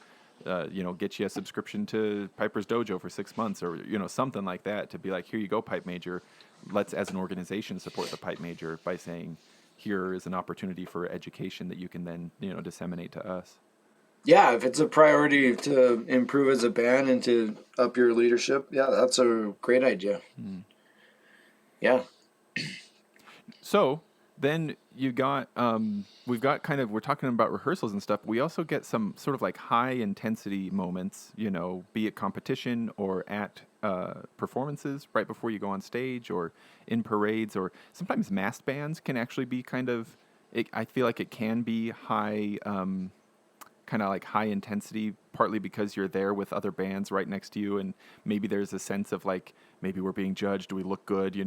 to get you a subscription to Piper's Dojo for 6 months, or something like that, to be like, here you go, pipe major. Let's, as an organization, support the pipe major by saying, here is an opportunity for education that you can then, disseminate to us. Yeah, if it's a priority to improve as a band and to up your leadership, yeah, that's a great idea. Yeah. So then you got, we're talking about rehearsals and stuff. We also get some sort of like high intensity moments, be it competition or at performances right before you go on stage or in parades, or sometimes massed bands can actually be I feel like it can be high, kind of like high intensity, partly because you're there with other bands right next to you, and maybe there's a sense of like, maybe we're being judged. Do we look good?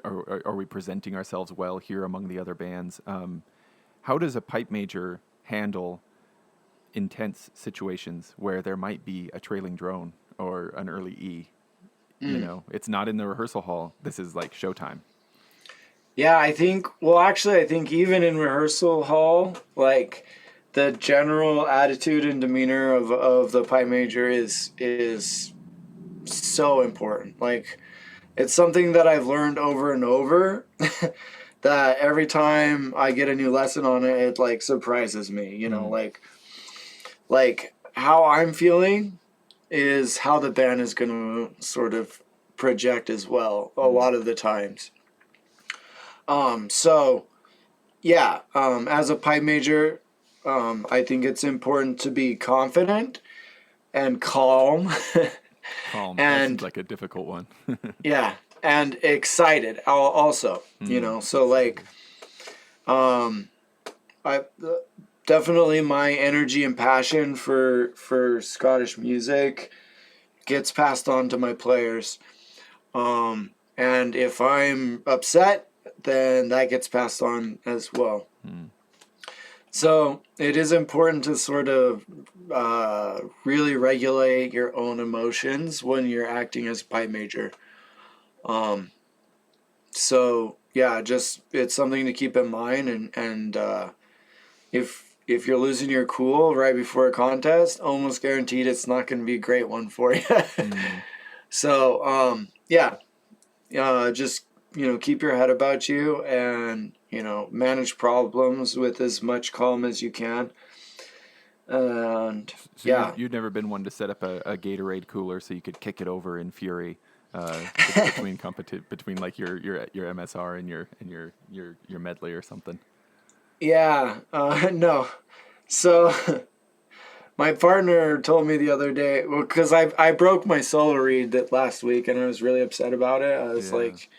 Are we presenting ourselves well here among the other bands? How does a pipe major handle intense situations where there might be a trailing drone or an early E? It's not in the rehearsal hall. This is like showtime. Yeah, I think even in rehearsal hall, like the general attitude and demeanor of the pipe major is so important. Like, it's something that I've learned over and over that every time I get a new lesson on it, it like surprises me, like how I'm feeling is how the band is going to sort of project as well a lot of the times. So yeah, as a pipe major, I think it's important to be confident and calm. Calm. That seems And like a difficult one. yeah, and excited also, so like, I definitely my energy and passion for Scottish music gets passed on to my players. And if I'm upset, then that gets passed on as well. So it is important to sort of really regulate your own emotions when you're acting as a pipe major. So yeah, just it's something to keep in mind, and if you're losing your cool right before a contest, almost guaranteed it's not going to be a great one for you. So yeah, just keep your head about you, and manage problems with as much calm as you can. And So yeah, you'd never been one to set up a Gatorade cooler so you could kick it over in fury between like your MSR and your medley or something. yeah, no. So my partner told me the other day, well, because I broke my solo reed that last week, and I was really upset about it. I was like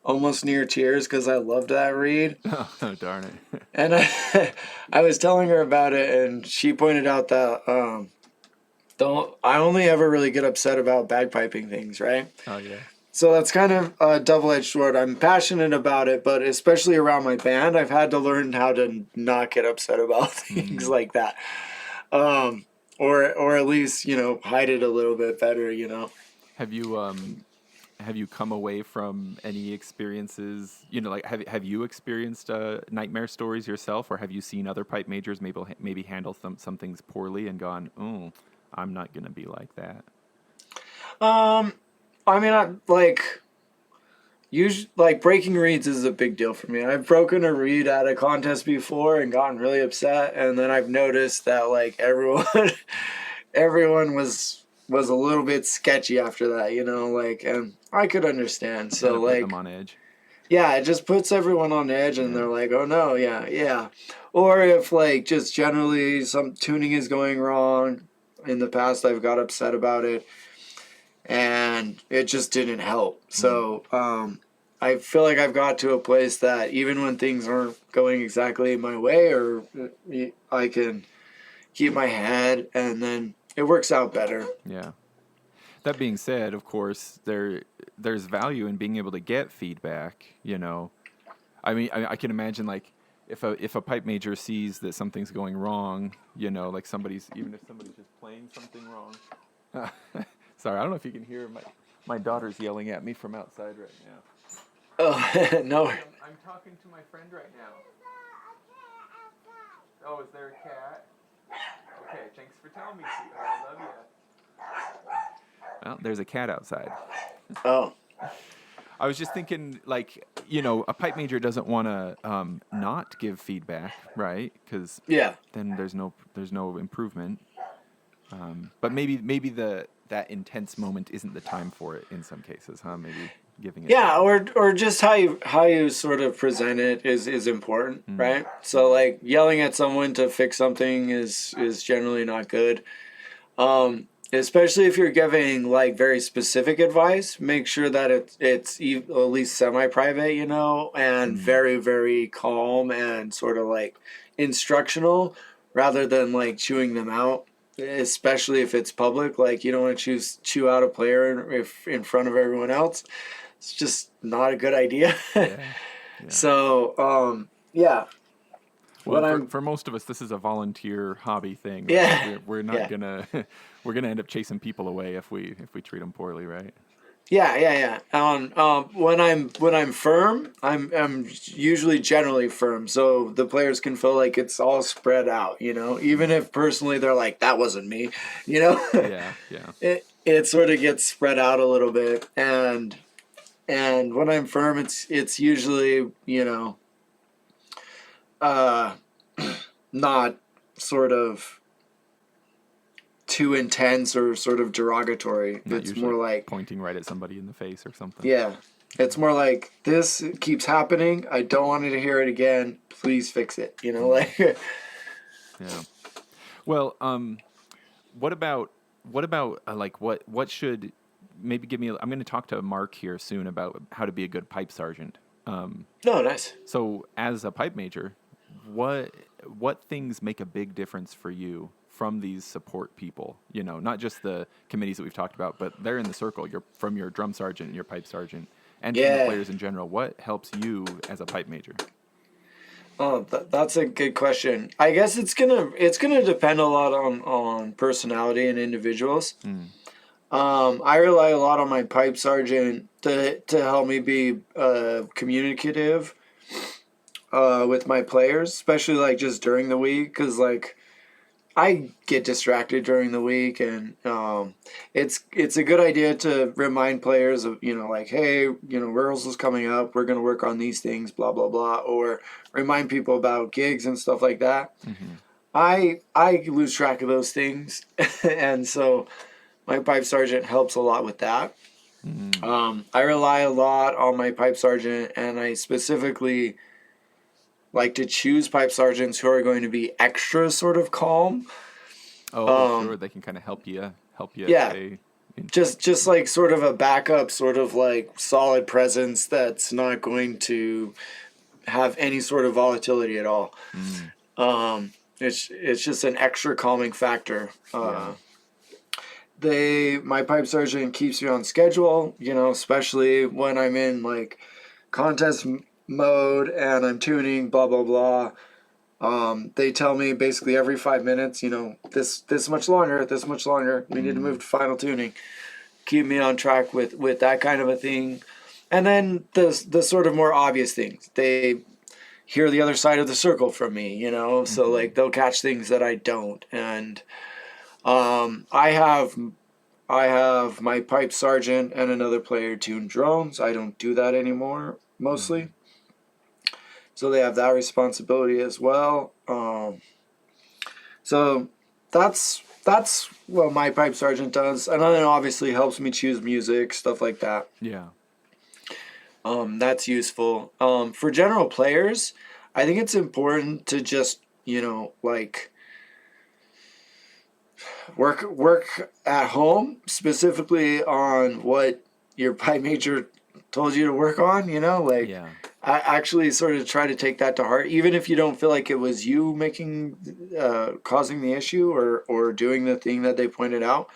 almost near tears because I loved that reed. Oh, darn it. And I was telling her about it, and she pointed out that I only ever really get upset about bagpiping things, right? Oh, yeah. So that's kind of a double-edged sword. I'm passionate about it, but especially around my band, I've had to learn how to not get upset about things like that. Or at least, hide it a little bit better, Have you come away from any experiences, like have you experienced nightmare stories yourself, or have you seen other pipe majors maybe handle some things poorly and gone, oh, I'm not going to be like that? I mean, breaking reeds is a big deal for me. I've broken a reed at a contest before and gotten really upset, and then I've noticed that like everyone was a little bit sketchy after that, and I could understand. So Kind of put them like, on edge. yeah, it just puts everyone on edge, and they're like, oh no, yeah. Or if like just generally some tuning is going wrong, in the past I've got upset about it, and it just didn't help. So I feel like I've got to a place that even when things aren't going exactly my way, or I can keep my head, and then it works out better. Yeah. That being said, of course, there's value in being able to get feedback. I mean, I can imagine like if a pipe major sees that something's going wrong, like even if somebody's just playing something wrong. Sorry, I don't know if you can hear my daughter's yelling at me from outside right now. Oh, no. I'm talking to my friend right now. Oh, is there a cat? Okay, thanks for telling me, sweetheart. I love you. Well, there's a cat outside. Oh. I was just thinking, like, a pipe major doesn't want to not give feedback, right? Because Yeah. then there's no improvement. But maybe that intense moment isn't the time for it in some cases, huh? Maybe giving it. Yeah, or just how you sort of present it is important, right? So like yelling at someone to fix something is generally not good. Especially if you're giving like very specific advice, make sure that it's at least semi-private, and very, very calm and sort of like instructional rather than like chewing them out. Especially if it's public, like you don't want to chew out a player if in front of everyone else. It's just not a good idea. Yeah. So, yeah. Well, for most of us, this is a volunteer hobby thing. Right? Yeah. We're not gonna we're gonna end up chasing people away if we treat them poorly, right? Yeah. When I'm firm, I'm usually generally firm, so the players can feel like it's all spread out. Even if personally they're like that wasn't me. Yeah. It sort of gets spread out a little bit, and when I'm firm, it's usually not sort of too intense or sort of derogatory. Not it's usually more like pointing right at somebody in the face or something. Yeah. It's more like this keeps happening. I don't want you to hear it again. Please fix it. Like Yeah. Well, what about like what should maybe give me? I'm going to talk to Mark here soon about how to be a good pipe sergeant. Oh, nice. So as a pipe major, what things make a big difference for you from these support people? Not just the committees that we've talked about, but they're in the circle. You're from your drum sergeant, your pipe sergeant, and from the players in general. What helps you as a pipe major? Oh, that's a good question. I guess it's gonna depend a lot on personality and individuals. I rely a lot on my pipe sergeant to help me be communicative with my players, especially like just during the week, because like I get distracted during the week, and it's a good idea to remind players of like, hey, rehearsal's coming up, we're gonna work on these things, blah blah blah, or remind people about gigs and stuff like that. I lose track of those things, and so my pipe sergeant helps a lot with that. I rely a lot on my pipe sergeant, and I specifically like to choose pipe sergeants who are going to be extra sort of calm. Oh, sure, they can kind of help you. Yeah, stay just like sort of a backup, sort of like solid presence that's not going to have any sort of volatility at all. It's just an extra calming factor. My pipe sergeant keeps me on schedule, especially when I'm in like contest mode and I'm tuning, blah blah blah. They tell me basically every 5 minutes, this much longer, we need to move to final tuning. Keep me on track with that kind of a thing. And then the sort of more obvious things. They hear the other side of the circle from me, so like they'll catch things that I don't. And I have my pipe sergeant and another player tune drones. I don't do that anymore, mostly. So they have that responsibility as well. So that's what my pipe sergeant does, and then obviously helps me choose music, stuff like that. Yeah. That's useful. For general players, I think it's important to just like work at home, specifically on what your pipe major told you to work on. I actually sort of try to take that to heart, even if you don't feel like it was you causing the issue or doing the thing that they pointed out.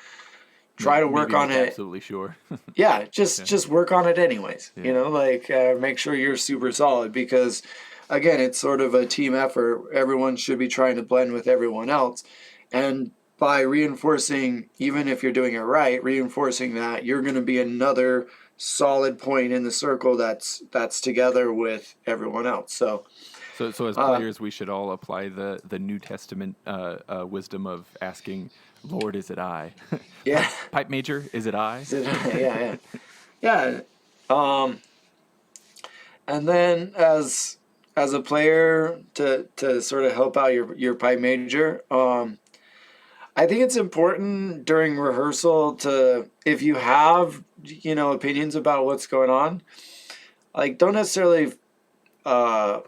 Try to work on it. Absolutely sure. Yeah, just work on it anyways. Make sure you're super solid, because again, it's sort of a team effort. Everyone should be trying to blend with everyone else, and by reinforcing, even if you're doing it right, reinforcing that you're going to be another solid point in the circle that's together with everyone else. So as players, we should all apply the New Testament wisdom of asking, Lord, is it I? Yeah. Pipe major, is it I? Is it I? Yeah. And then as a player to sort of help out your pipe major, I think it's important during rehearsal to, if you have, opinions about what's going on, like don't necessarily uh,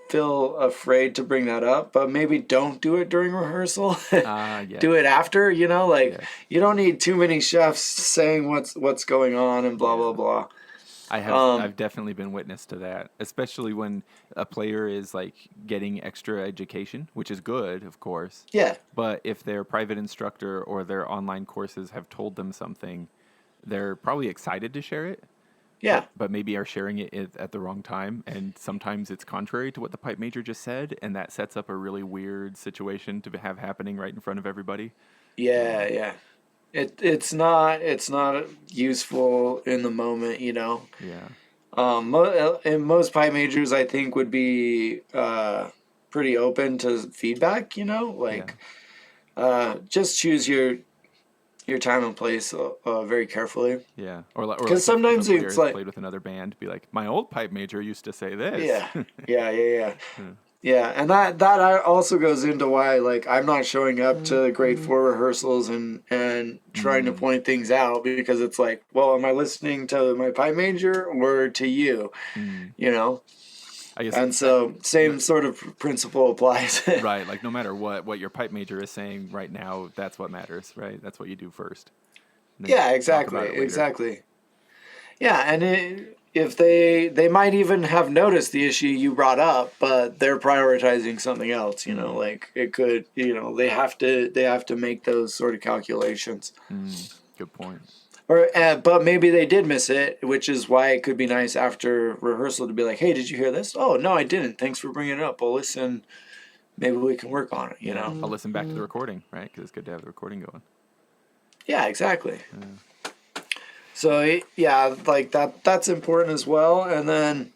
feel afraid to bring that up, but maybe don't do it during rehearsal. Yeah. Do it after, like Yes. you don't need too many chefs saying what's going on and blah blah Yeah. blah. I've definitely been witness to that, especially when a player is like getting extra education, which is good, of course. Yeah, But if their private instructor or their online courses have told them something, they're probably excited to share it, yeah. but maybe are sharing it at the wrong time, and sometimes it's contrary to what the pipe major just said, and that sets up a really weird situation to have happening right in front of everybody. Yeah, yeah. It's not useful in the moment, Yeah. And most pipe majors I think would be pretty open to feedback, Yeah. like just choose your time and place very carefully. Yeah, or Because like if a sometimes player it's has like, played with another band, be like, my old pipe major used to say this. yeah, yeah, yeah, yeah. Yeah. Yeah, and also goes into why like I'm not showing up to grade 4 rehearsals and trying to point things out, because it's like, well, am I listening to my pipe major or to you? Mm. You know? I guess And so same sort of principle applies. right, like no matter what your pipe major is saying right now, that's what matters, right? That's what you do first. And then Yeah, talk exactly, about it later. exactly. Yeah, and if they might even have noticed the issue you brought up, but they're prioritizing something else. Mm. Like it could, they have to make those sort of calculations. Mm. Good point. Or, but maybe they did miss it, which is why it could be nice after rehearsal to be like, "Hey, did you hear this? Oh, no, I didn't. Thanks for bringing it up. Well, listen, maybe we can work on it." Yeah, I'll listen back to the recording, right? Because it's good to have the recording going. Yeah, exactly. So yeah, like that's important as well. And then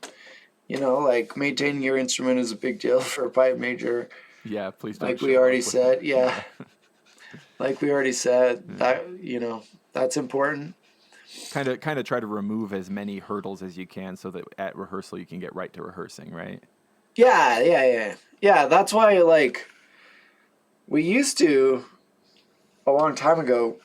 like maintaining your instrument is a big deal for a pipe major. Yeah, please don't Like we show already up with said, yeah. yeah. Like we already said, Yeah. that that's important. Kind of try to remove as many hurdles as you can so that at rehearsal you can get right to rehearsing, right? Yeah, yeah, yeah, yeah. That's why like we used to a long time ago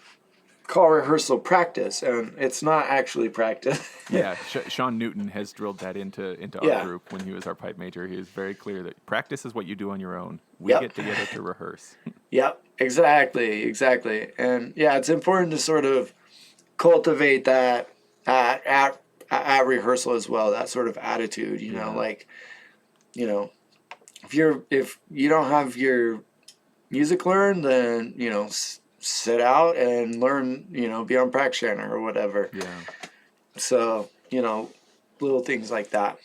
call rehearsal practice, and it's not actually practice. Yeah, Sean Newton has drilled that into our Yeah. group when he was our pipe major. He was very clear that practice is what you do on your own. We Yep. get together to rehearse. Yep. Exactly. Exactly. And yeah, it's important to sort of cultivate that at at at rehearsal as well. That sort of attitude. Yeah. Like you know, if you don't have your music learned, then sit out and learn. Be on practice chanter or whatever. Yeah. So little things like that.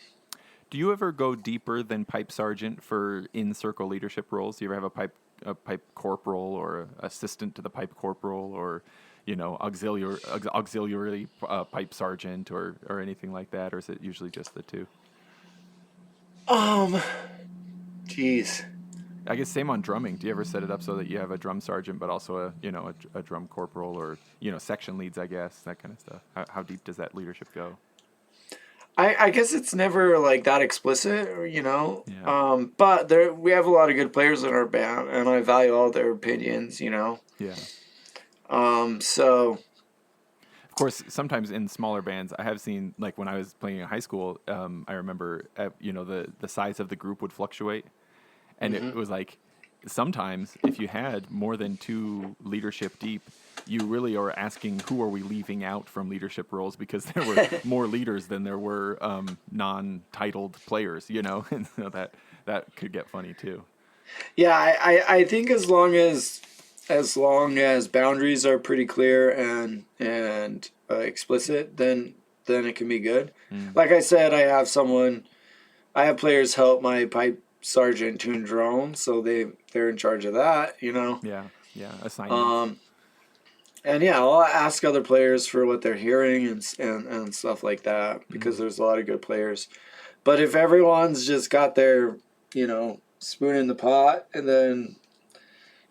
Do you ever go deeper than pipe sergeant for in circle leadership roles? Do you ever have a pipe corporal or a assistant to the pipe corporal or auxiliary pipe sergeant or anything like that, or is it usually just the two? Geez. I guess same on drumming. Do you ever set it up so that you have a drum sergeant, but also a drum corporal or section leads? I guess that kind of stuff. How deep does that leadership go? I guess it's never like that explicit, Yeah. But we have a lot of good players in our band, and I value all their opinions. Yeah. So Of course, sometimes in smaller bands, I have seen like when I was playing in high school. I remember the size of the group would fluctuate, and it was like sometimes if you had more than two leadership deep, you really are asking who are we leaving out from leadership roles because there were more leaders than there were non-titled players, and so that could get funny too. yeah, I think as long as boundaries are pretty clear and explicit, then it can be good. Like I said, I have players help my pipe sergeant tune drones, so they're in charge of that. Yeah, assignments. And yeah, I'll ask other players for what they're hearing and stuff like that, because there's a lot of good players. But if everyone's just got their, spoon in the pot, and then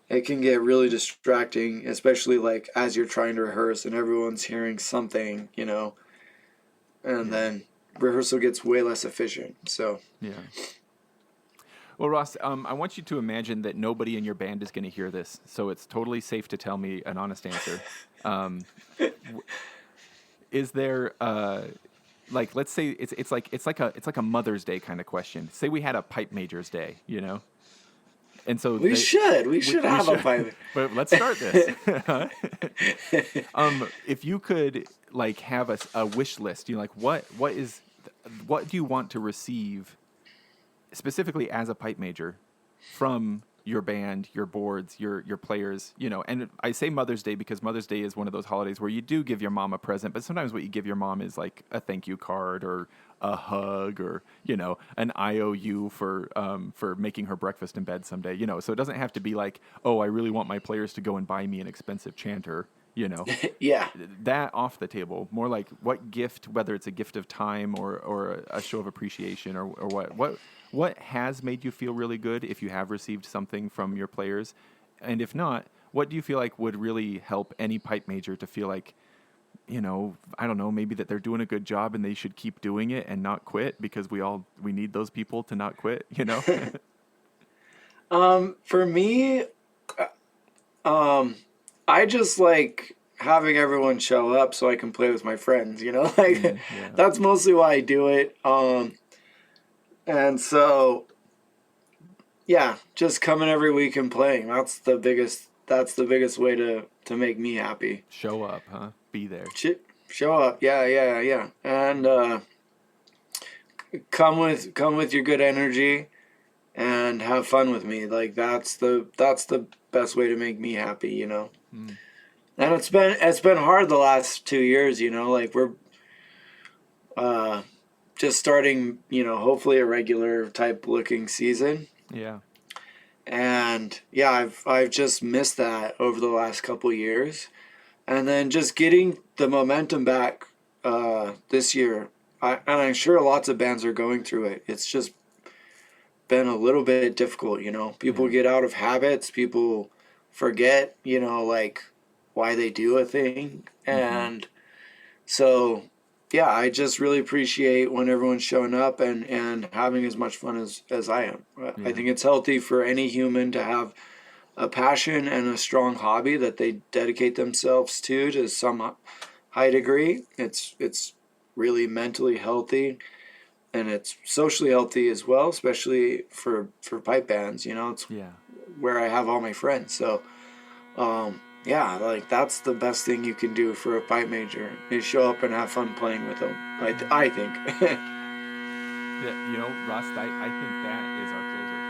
it can get really distracting, especially like as you're trying to rehearse and everyone's hearing something, and then rehearsal gets way less efficient. So Yeah. Well, Ross, I want you to imagine that nobody in your band is going to hear this, so it's totally safe to tell me an honest answer. Is there like, let's say it's like a Mother's Day kind of question. Say we had a Pipe Major's Day, you know, and so we should have a pipe. But let's start this. If you could like have a wish list, you know, like what do you want to receive specifically as a pipe major from your band, your boards, your players, you know? And I say Mother's Day because Mother's Day is one of those holidays where you do give your mom a present, but sometimes what you give your mom is like a thank you card or a hug or, you know, an IOU for making her breakfast in bed someday, you know? So it doesn't have to be like, oh, I really want my players to go and buy me an expensive chanter, you know? Yeah. That off the table. More like what gift, whether it's a gift of time or a show of appreciation or what has made you feel really good if you have received something from your players? And if not, what do you feel like would really help any pipe major to feel like, you know, I don't know, maybe that they're doing a good job and they should keep doing it and not quit because we need those people to not quit, you know? For me, I just like having everyone show up so I can play with my friends, you know? Like Yeah. that's mostly why I do it. And so, yeah, just coming every week and playing. That's the biggest way to make me happy. Show up, huh? Be there. Show up. Yeah. And come with your good energy and have fun with me. Like that's the best way to make me happy, you know. Mm. And it's been hard the last 2 years, you know, like we're just starting, you know, hopefully a regular type looking season. Yeah. And yeah, I've just missed that over the last couple of years. And then just getting the momentum back this year. And I'm sure lots of bands are going through it. It's just been a little bit difficult, you know. People get out of habits, people forget, you know, like why they do a thing. And so yeah, I just really appreciate when everyone's showing up and having as much fun as I am. I think it's healthy for any human to have a passion and a strong hobby that they dedicate themselves to some high degree. It's really mentally healthy and it's socially healthy as well, especially for pipe bands, you know. It's where I have all my friends. So yeah, like that's the best thing you can do for a pipe major is show up and have fun playing with them. I think. Yeah, you know, Ross, I think that is our closer.